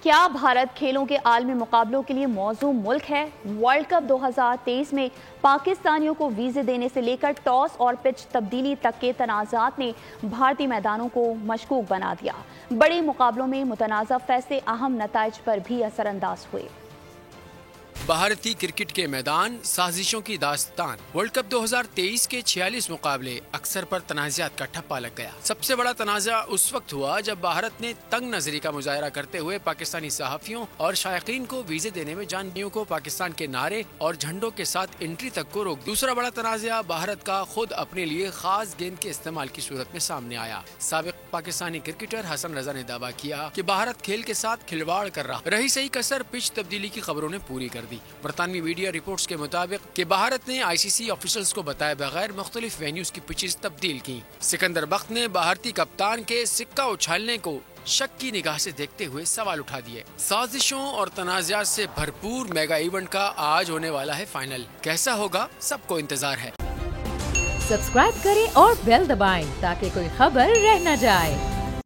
کیا بھارت کھیلوں کے عالمی مقابلوں کے لیے موزوں ملک ہے؟ ورلڈ کپ 2023 میں پاکستانیوں کو ویزے دینے سے لے کر ٹاس اور پچ تبدیلی تک کے تنازعات نے بھارتی میدانوں کو مشکوک بنا دیا۔ بڑے مقابلوں میں متنازع فیصلے اہم نتائج پر بھی اثر انداز ہوئے۔ بھارتی کرکٹ کے میدان، سازشوں کی داستان۔ ورلڈ کپ 2023 کے 46 مقابلے اکثر پر تنازعات کا ٹھپا لگ گیا۔ سب سے بڑا تنازع اس وقت ہوا جب بھارت نے تنگ نظری کا مظاہرہ کرتے ہوئے پاکستانی صحافیوں اور شائقین کو ویزے دینے میں جانبیوں کو پاکستان کے نعرے اور جھنڈوں کے ساتھ انٹری تک کو روک دیا۔ دوسرا بڑا تنازع بھارت کا خود اپنے لیے خاص گیند کے استعمال کی صورت میں سامنے آیا۔ سابق پاکستانی کرکٹر حسن رضا نے دعویٰ کیا کہ بھارت کھیل کے ساتھ کھلواڑ کر رہا۔ رہی صحیح کسر پچ تبدیلی کی خبروں نے پوری کر دی۔ برطانوی میڈیا رپورٹس کے مطابق کہ بھارت نے ICC آفیشلز کو بتائے بغیر مختلف وینیوز کی پچز تبدیل کی۔ سکندر بخت نے بھارتی کپتان کے سکہ اچھالنے کو شک کی نگاہ سے دیکھتے ہوئے سوال اٹھا دیے۔ سازشوں اور تنازعات سے بھرپور میگا ایونٹ کا آج ہونے والا ہے فائنل۔ کیسا ہوگا، سب کو انتظار ہے۔ سبسکرائب کریں اور بیل دبائیں تاکہ کوئی خبر رہ نہ جائے۔